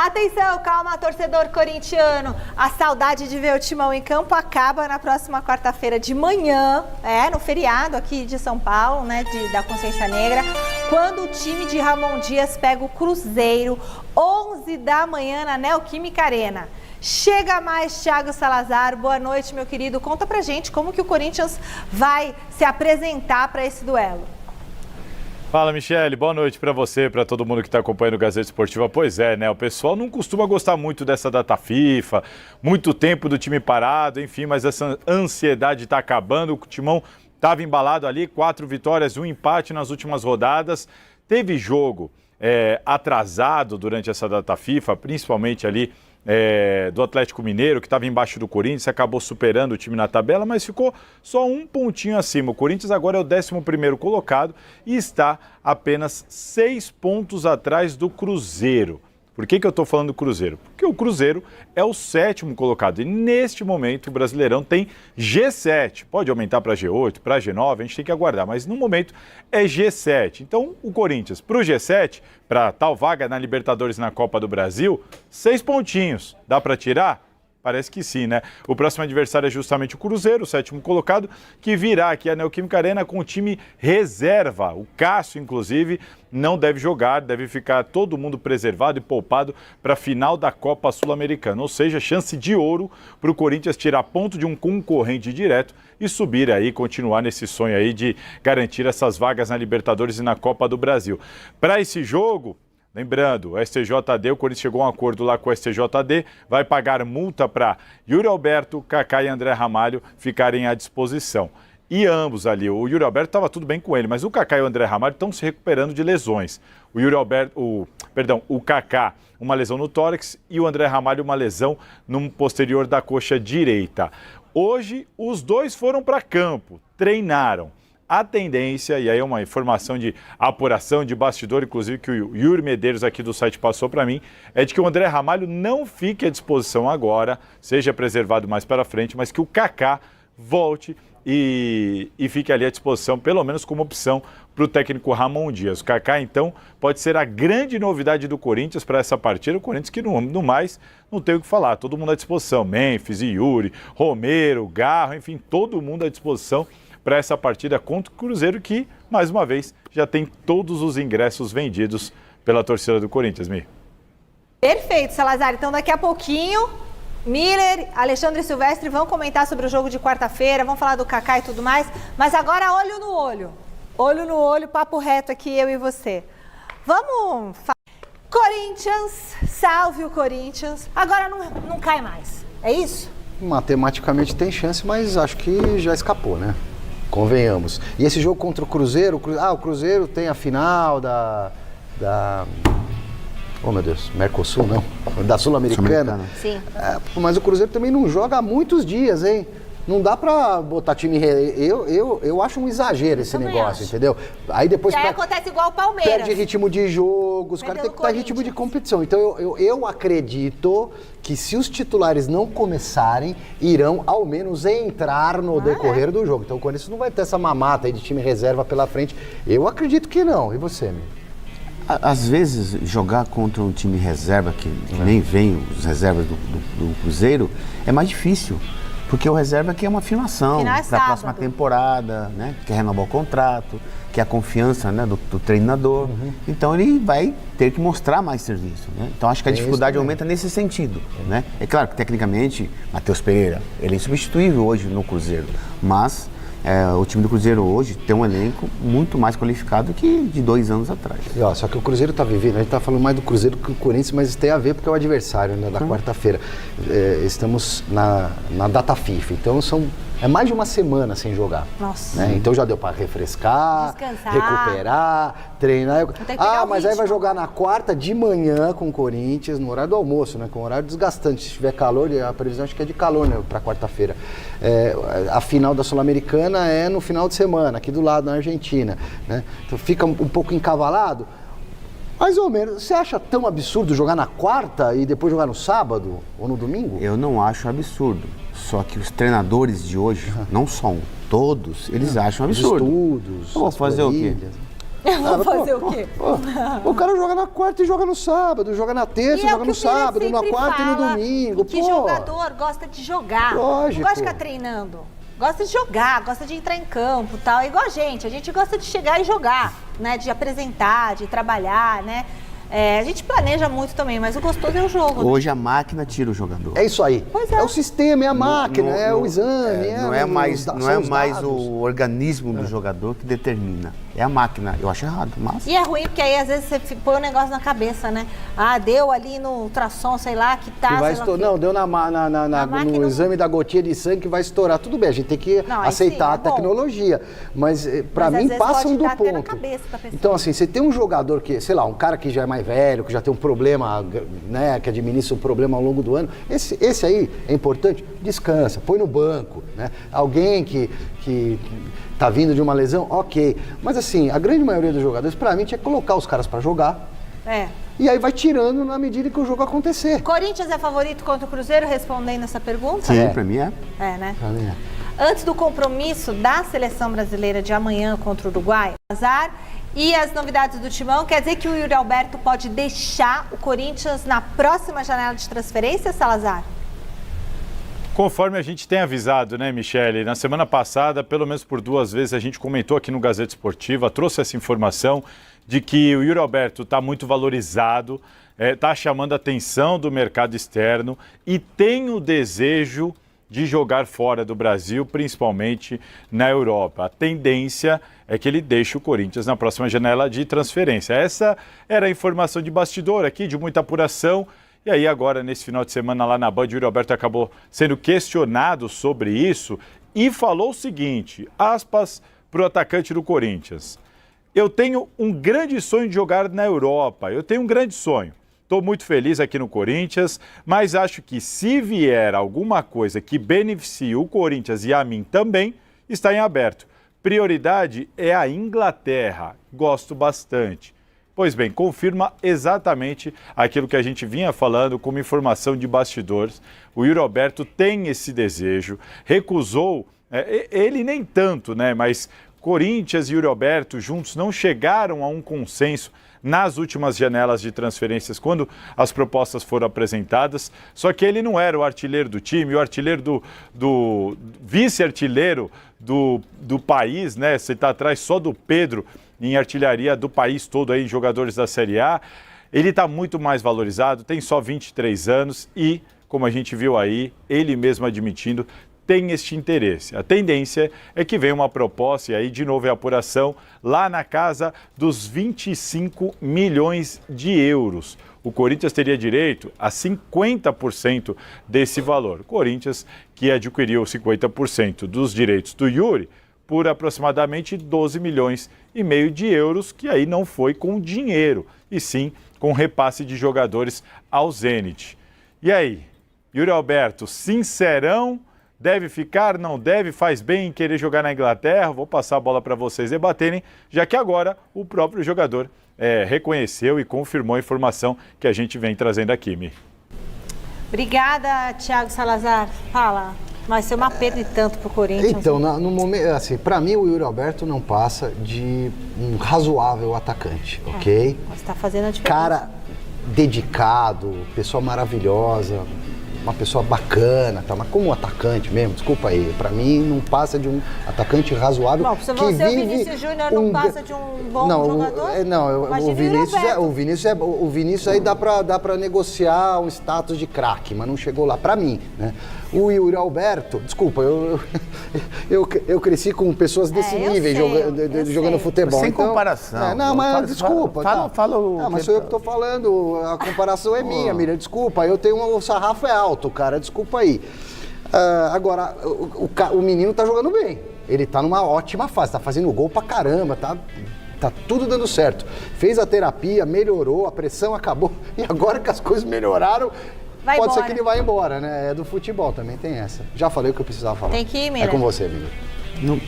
Atenção, calma, torcedor corintiano. A saudade de ver o Timão em campo acaba na próxima quarta-feira de manhã, no feriado aqui de São Paulo, né, da Consciência Negra, quando o time de Ramon Dias pega o Cruzeiro, 11 da manhã na Neoquímica Arena. Chega mais, Thiago Salazar. Boa noite, meu querido. Conta pra gente como que o Corinthians vai se apresentar para esse duelo. Fala, Michele. Boa noite para você, para todo mundo que está acompanhando o Gazeta Esportiva. Pois é, né? O pessoal não costuma gostar muito dessa data FIFA, muito tempo do time parado, enfim, mas essa ansiedade está acabando. O Timão estava embalado ali, 4 vitórias, 1 empate nas últimas rodadas. Teve jogo atrasado durante essa data FIFA, principalmente ali do Atlético Mineiro, que estava embaixo do Corinthians, acabou superando o time na tabela, mas ficou só um pontinho acima. O Corinthians agora é o 11º colocado e está apenas 6 pontos atrás do Cruzeiro. Por que eu estou falando do Cruzeiro? Porque o Cruzeiro é o 7º colocado e neste momento o Brasileirão tem G7. Pode aumentar para G8, para G9, a gente tem que aguardar, mas no momento é G7. Então o Corinthians para o G7, para tal vaga na Libertadores e na Copa do Brasil, 6 pontinhos. Dá para tirar? Parece que sim, né? O próximo adversário é justamente o Cruzeiro, o 7º colocado, que virá aqui a Neoquímica Arena com o time reserva. O Cássio, inclusive, não deve jogar, deve ficar todo mundo preservado e poupado para a final da Copa Sul-Americana. Ou seja, chance de ouro para o Corinthians tirar ponto de um concorrente direto e subir aí, continuar nesse sonho aí de garantir essas vagas na Libertadores e na Copa do Brasil. Para esse jogo, lembrando, o STJD, o Corinthians chegou a um acordo lá com o STJD, vai pagar multa para Yuri Alberto, Kaká e André Ramalho ficarem à disposição. E ambos ali, o Yuri Alberto estava tudo bem com ele, mas o Kaká e o André Ramalho estão se recuperando de lesões. O Kaká, uma lesão no tórax e o André Ramalho, uma lesão no posterior da coxa direita. Hoje, os dois foram para campo, treinaram. A tendência, e aí é uma informação de apuração de bastidor, inclusive que o Yuri Medeiros aqui do site passou para mim, é de que o André Ramalho não fique à disposição agora, seja preservado mais para frente, mas que o Kaká volte e fique ali à disposição, pelo menos como opção para o técnico Ramon Dias. O Kaká, então, pode ser a grande novidade do Corinthians para essa partida. O Corinthians que, no mais, não tem o que falar. Todo mundo à disposição. Memphis, Yuri, Romero, Garro, enfim, todo mundo à disposição para essa partida contra o Cruzeiro, que, mais uma vez, já tem todos os ingressos vendidos pela torcida do Corinthians, Mi. Perfeito, Salazar. Então, daqui a pouquinho, Miller, Alexandre e Silvestre vão comentar sobre o jogo de quarta-feira, vão falar do Kaká e tudo mais, mas agora olho no olho. Olho no olho, papo reto aqui, eu e você. Vamos falar. Corinthians, salve o Corinthians. Agora não cai mais, é isso? Matematicamente tem chance, mas acho que já escapou, né? Convenhamos. E esse jogo contra o Cruzeiro, o Cruzeiro tem a final da oh meu Deus, Mercosul não, da Sul-Americana. Sim. Mas o Cruzeiro também não joga há muitos dias, hein? Não dá pra botar time... Eu acho um exagero esse negócio, entendeu? Aí depois... acontece igual o Palmeiras. Perde ritmo de jogo, os caras têm que estar em ritmo de competição. Então eu acredito que se os titulares não começarem, irão ao menos entrar no decorrer do jogo. Então o Corinthians não vai ter essa mamata aí de time reserva pela frente. Eu acredito que não. E você, meu? Às vezes, jogar contra um time reserva, que nem vem os reservas do Cruzeiro, é mais difícil. Porque o reserva aqui é uma afirmação para a próxima temporada, né? Quer renovar o contrato, quer a confiança, né, do treinador. Então ele vai ter que mostrar mais serviço, né? Então acho que a dificuldade aumenta nesse sentido, né? É claro que tecnicamente, Matheus Pereira, ele é insubstituível hoje no Cruzeiro, mas o time do Cruzeiro hoje tem um elenco muito mais qualificado que de 2 anos atrás. E, só que o Cruzeiro está vivendo, a gente está falando mais do Cruzeiro que do Corinthians, mas isso tem a ver porque é o adversário, né, da quarta-feira. Estamos na data FIFA, então é mais de uma semana sem jogar. Nossa. Né? Então já deu para refrescar, descansar, recuperar, treinar. Mas aí vai jogar na quarta de manhã com o Corinthians, no horário do almoço, né? Com horário desgastante. Se tiver calor, a previsão acho que é de calor, né? Para quarta-feira. A final da Sul-Americana é no final de semana, aqui do lado, na Argentina. Né? Então fica um pouco encavalado. Mais ou menos. Você acha tão absurdo jogar na quarta e depois jogar no sábado ou no domingo? Eu não acho absurdo. Só que os treinadores de hoje, não só um, todos, eles acham absurdo. Estudos. Eu vou fazer o quê? Vou fazer o quê? O cara joga na quarta e joga no sábado, joga na terça e joga no sábado, na quarta e no domingo. Que jogador gosta de jogar. Lógico. Não gosta de ficar treinando. Gosta de jogar, gosta de entrar em campo e tal. É igual a gente gosta de chegar e jogar, né? De apresentar, de trabalhar, né? A gente planeja muito também, mas o gostoso é o jogo. Hoje a máquina tira o jogador. É isso aí. Pois é. É o sistema, é a máquina, é o exame. Não é mais o organismo do jogador que determina. É a máquina. Eu acho errado, mas... E é ruim porque aí às vezes você põe um negócio na cabeça, né? Deu ali no ultrassom, sei lá, que tá... Não, deu no exame da gotinha de sangue que vai estourar. Tudo bem, a gente tem que aceitar a tecnologia. Mas pra mim passam do ponto. Então assim, você tem um jogador que, sei lá, um cara que já é mais velho, que já tem um problema, né, que administra um problema ao longo do ano, esse aí é importante, descansa, põe no banco, né? Alguém que tá vindo de uma lesão, ok. Mas assim, a grande maioria dos jogadores, pra mim, tinha que colocar os caras pra jogar. E aí vai tirando na medida que o jogo acontecer. Corinthians é favorito contra o Cruzeiro, respondendo essa pergunta? Sim, pra mim é. Né? Pra mim é. Antes do compromisso da seleção brasileira de amanhã contra o Uruguai, azar, e as novidades do Timão, quer dizer que o Yuri Alberto pode deixar o Corinthians na próxima janela de transferência, Salazar? Conforme a gente tem avisado, né, Michele? Na semana passada, pelo menos por 2 vezes, a gente comentou aqui no Gazeta Esportiva, trouxe essa informação de que o Yuri Alberto está muito valorizado, está chamando a atenção do mercado externo e tem o desejo de jogar fora do Brasil, principalmente na Europa. A tendência é que ele deixe o Corinthians na próxima janela de transferência. Essa era a informação de bastidor aqui, de muita apuração. E aí agora, nesse final de semana lá na Band, o Yuri Alberto acabou sendo questionado sobre isso e falou o seguinte, aspas para o atacante do Corinthians: eu tenho um grande sonho de jogar na Europa, eu tenho um grande sonho. Estou muito feliz aqui no Corinthians, mas acho que se vier alguma coisa que beneficie o Corinthians e a mim também, está em aberto. Prioridade é a Inglaterra, gosto bastante. Pois bem, confirma exatamente aquilo que a gente vinha falando como informação de bastidores. O Yuri Alberto tem esse desejo, recusou, ele nem tanto, né? Mas Corinthians e Yuri Alberto juntos não chegaram a um consenso nas últimas janelas de transferências, quando as propostas foram apresentadas. Só que ele não era o artilheiro do time, o artilheiro do vice-artilheiro do país, né? Você está atrás só do Pedro em artilharia do país todo aí, jogadores da Série A. Ele está muito mais valorizado, tem só 23 anos e, como a gente viu aí, ele mesmo admitindo, tem este interesse. A tendência é que venha uma proposta, e aí de novo é apuração, lá na casa dos 25 milhões de euros. O Corinthians teria direito a 50% desse valor. O Corinthians que adquiriu 50% dos direitos do Yuri por aproximadamente 12 milhões e meio de euros, que aí não foi com dinheiro, e sim com repasse de jogadores ao Zenit. E aí, Yuri Alberto, sincerão, deve ficar, não deve, faz bem em querer jogar na Inglaterra? Vou passar a bola para vocês debaterem, já que agora o próprio jogador reconheceu e confirmou a informação que a gente vem trazendo aqui, Mi. Obrigada, Thiago Salazar. Fala. Vai ser uma perda e tanto para o Corinthians. Então, no momento, assim, para mim o Yuri Alberto não passa de um razoável atacante, ok? Você está fazendo a diferença. Cara dedicado, pessoa maravilhosa, uma pessoa bacana, tá? Mas como atacante mesmo, desculpa aí, para mim não passa de um atacante razoável. Bom, se você, o Vinícius Júnior não passa de um bom jogador? O Vinícius aí dá para negociar um status de craque, mas não chegou lá para mim, né? O Yuri Alberto, desculpa, eu cresci com pessoas desse nível jogando futebol. Sem então, comparação. Desculpa. Mas sou eu que tô falando, a comparação é minha, Miriam, desculpa, eu tenho o sarrafo é alto, cara, desculpa aí. Agora, o menino tá jogando bem, ele tá numa ótima fase, tá fazendo gol pra caramba, tá tudo dando certo. Fez a terapia, melhorou, a pressão acabou, e agora que as coisas melhoraram, pode ser que ele vá embora, né? É do futebol, também tem essa. Já falei o que eu precisava falar. Tem que ir, Miriam. É com você, Miriam.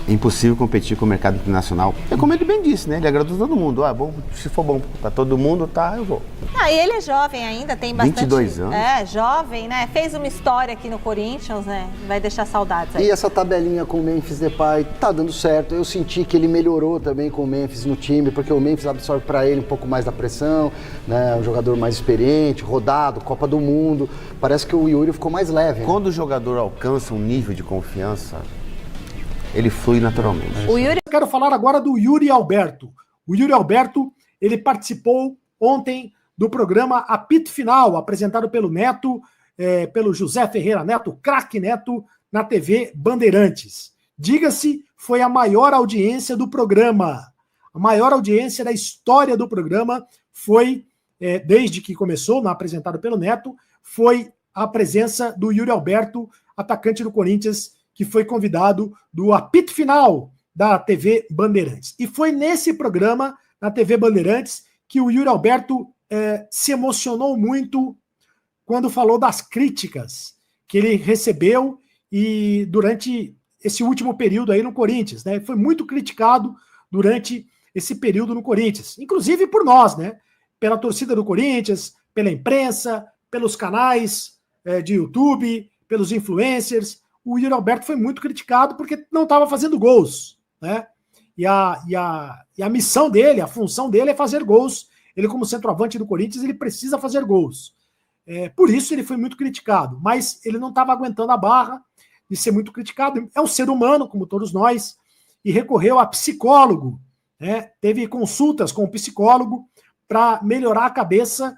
É impossível competir com o mercado internacional. É como ele bem disse, né? Ele agradou todo mundo. Bom, se for bom para todo mundo, eu vou. E ele é jovem ainda, tem bastante... 22 anos. Jovem, né? Fez uma história aqui no Corinthians, né? Vai deixar saudades aí. E essa tabelinha com o Memphis Depay tá dando certo. Eu senti que ele melhorou também com o Memphis no time, porque o Memphis absorve para ele um pouco mais da pressão, né? Um jogador mais experiente, rodado, Copa do Mundo. Parece que o Yuri ficou mais leve. Quando o jogador alcança um nível de confiança, ele flui naturalmente. Eu quero falar agora do Yuri Alberto. O Yuri Alberto, ele participou ontem do programa Apito Final, apresentado pelo Neto, pelo José Ferreira Neto, craque Neto, na TV Bandeirantes. Diga-se, foi a maior audiência do programa. A maior audiência da história do programa foi, desde que começou, apresentado pelo Neto, foi a presença do Yuri Alberto, atacante do Corinthians, que foi convidado do Apito Final da TV Bandeirantes. E foi nesse programa, na TV Bandeirantes, que o Yuri Alberto se emocionou muito quando falou das críticas que ele recebeu e durante esse último período aí no Corinthians, né? Foi muito criticado durante esse período no Corinthians, inclusive por nós, né? Pela torcida do Corinthians, pela imprensa, pelos canais de YouTube, pelos influencers. O Yuri Alberto foi muito criticado porque não estava fazendo gols, né? E a missão dele, a função dele é fazer gols. Ele, como centroavante do Corinthians, ele precisa fazer gols. Por isso ele foi muito criticado, mas ele não estava aguentando a barra de ser muito criticado. É um ser humano, como todos nós, e recorreu a psicólogo, né? Teve consultas com o psicólogo para melhorar a cabeça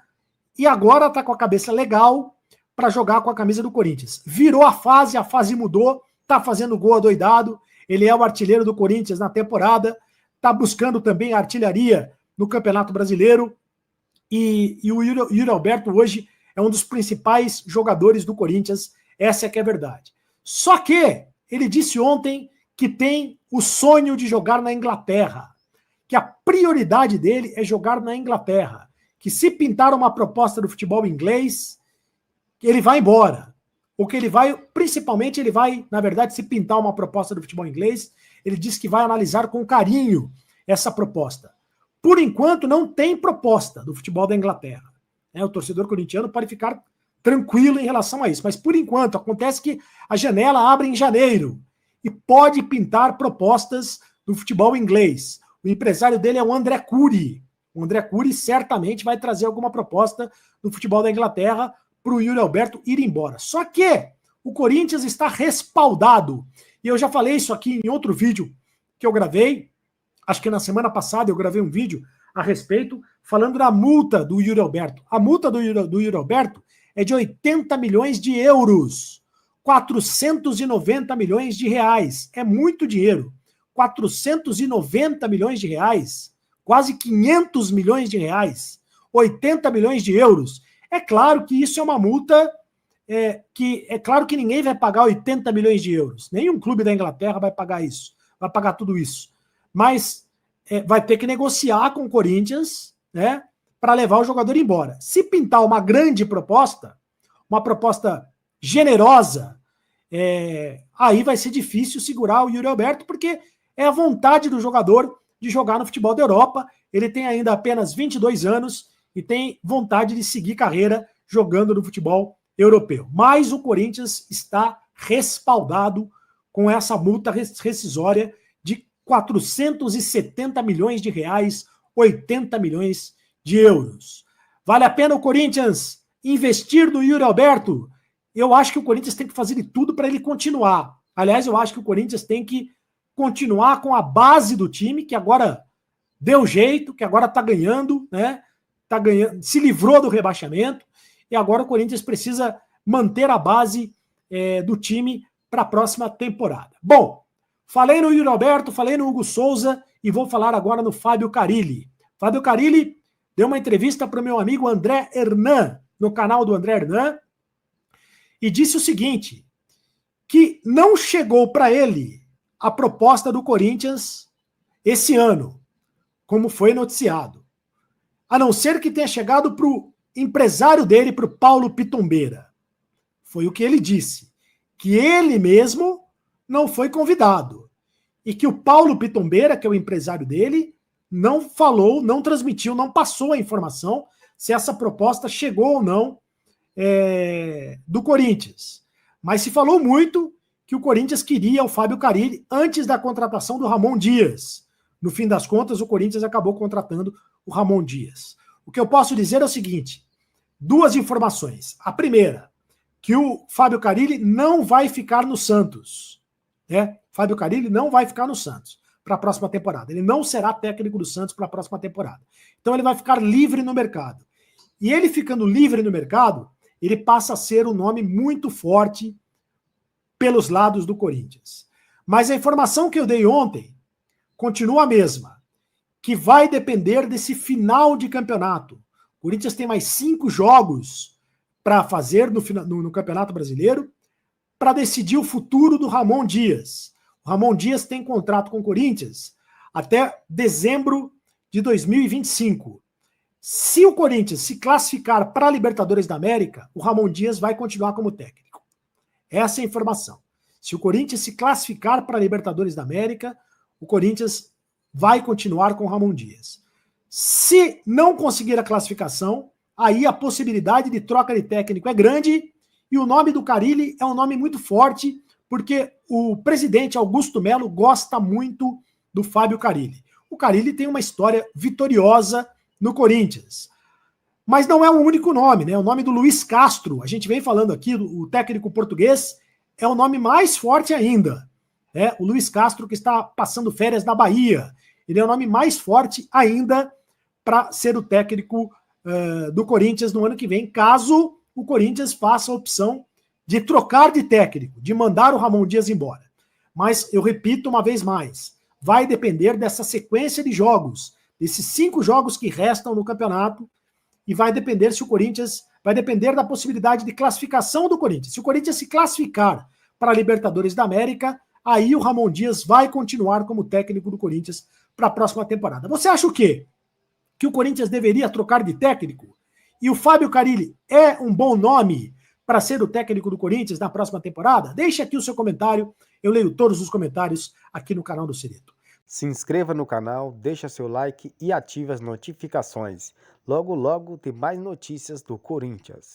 e agora está com a cabeça legal para jogar com a camisa do Corinthians. Virou a fase mudou, tá fazendo gol adoidado, ele é o artilheiro do Corinthians na temporada, tá buscando também a artilharia no Campeonato Brasileiro, e o Yuri Alberto hoje é um dos principais jogadores do Corinthians, essa é que é a verdade. Só que ele disse ontem que tem o sonho de jogar na Inglaterra, que a prioridade dele é jogar na Inglaterra, que se pintar uma proposta do futebol inglês, ele vai embora. O que ele vai, principalmente, ele vai, na verdade, se pintar uma proposta do futebol inglês, ele diz que vai analisar com carinho essa proposta. Por enquanto, não tem proposta do futebol da Inglaterra. O torcedor corintiano pode ficar tranquilo em relação a isso, mas por enquanto, acontece que a janela abre em janeiro e pode pintar propostas do futebol inglês. O empresário dele é o André Curi. O André Curi certamente vai trazer alguma proposta do futebol da Inglaterra para o Yuri Alberto ir embora. Só que o Corinthians está respaldado. E eu já falei isso aqui em outro vídeo que eu gravei. Acho que na semana passada eu gravei um vídeo a respeito, falando da multa do Yuri Alberto. A multa do Yuri Alberto é de 80 milhões de euros. 490 milhões de reais. É muito dinheiro. 490 milhões de reais. Quase 500 milhões de reais. 80 milhões de euros. É claro que isso é uma multa é claro que ninguém vai pagar 80 milhões de euros. Nenhum clube da Inglaterra vai pagar isso. Vai pagar tudo isso. Mas vai ter que negociar com o Corinthians, né, para levar o jogador embora. Se pintar uma grande proposta, uma proposta generosa, aí vai ser difícil segurar o Yuri Alberto, porque é a vontade do jogador de jogar no futebol da Europa. Ele tem ainda apenas 22 anos e tem vontade de seguir carreira jogando no futebol europeu. Mas o Corinthians está respaldado com essa multa rescisória de 470 milhões de reais, 80 milhões de euros. Vale a pena o Corinthians investir no Yuri Alberto? Eu acho que o Corinthians tem que fazer de tudo para ele continuar. Aliás, eu acho que o Corinthians tem que continuar com a base do time, que agora deu jeito, que agora está ganhando, né? Tá ganhando, se livrou do rebaixamento, e agora o Corinthians precisa manter a base do time para a próxima temporada. Bom, falei no Yuri Alberto, falei no Hugo Souza e vou falar agora no Fábio Carilli. Fábio Carilli deu uma entrevista para o meu amigo André Hernan, no canal do André Hernan, e disse o seguinte, que não chegou para ele a proposta do Corinthians esse ano, como foi noticiado. A não ser que tenha chegado para o empresário dele, para o Paulo Pitombeira. Foi o que ele disse. Que ele mesmo não foi convidado. e que o Paulo Pitombeira, que é o empresário dele, não falou, não transmitiu, não passou a informação se essa proposta chegou ou não do Corinthians. Mas se falou muito que o Corinthians queria o Fábio Carille antes da contratação do Ramon Dias. No fim das contas, o Corinthians acabou contratando o Ramon Dias. O que eu posso dizer é o seguinte, 2 informações. A primeira, que o Fábio Carille não vai ficar no Santos. Fábio Carille não vai ficar no Santos para a próxima temporada. Ele não será técnico do Santos para a próxima temporada. Então ele vai ficar livre no mercado. E ele ficando livre no mercado, ele passa a ser um nome muito forte pelos lados do Corinthians. Mas a informação que eu dei ontem continua a mesma, que vai depender desse final de campeonato. O Corinthians tem mais 5 jogos para fazer no Campeonato Brasileiro para decidir o futuro do Ramon Dias. O Ramon Dias tem contrato com o Corinthians até dezembro de 2025. Se o Corinthians se classificar para a Libertadores da América, o Ramon Dias vai continuar como técnico. Essa é a informação. Se o Corinthians se classificar para a Libertadores da América, o Corinthians vai continuar com o Ramon Dias. Se não conseguir a classificação, aí a possibilidade de troca de técnico é grande e o nome do Carille é um nome muito forte, porque o presidente Augusto Melo gosta muito do Fábio Carille. O Carille tem uma história vitoriosa no Corinthians. Mas não é o único nome, né? O nome do Luiz Castro, a gente vem falando aqui, o técnico português, é o nome mais forte ainda. O Luiz Castro, que está passando férias na Bahia. Ele é o nome mais forte ainda para ser o técnico do Corinthians no ano que vem, caso o Corinthians faça a opção de trocar de técnico, de mandar o Ramon Dias embora. Mas, eu repito uma vez mais, vai depender dessa sequência de jogos, desses 5 jogos que restam no campeonato, e vai depender se o Corinthians, vai depender da possibilidade de classificação do Corinthians. Se o Corinthians se classificar para a Libertadores da América, aí o Ramon Dias vai continuar como técnico do Corinthians para a próxima temporada. Você acha o quê? Que o Corinthians deveria trocar de técnico? E o Fábio Carille é um bom nome para ser o técnico do Corinthians na próxima temporada? Deixe aqui o seu comentário, eu leio todos os comentários aqui no canal do Cereto. Se inscreva no canal, deixa seu like e ative as notificações. Logo, logo tem mais notícias do Corinthians.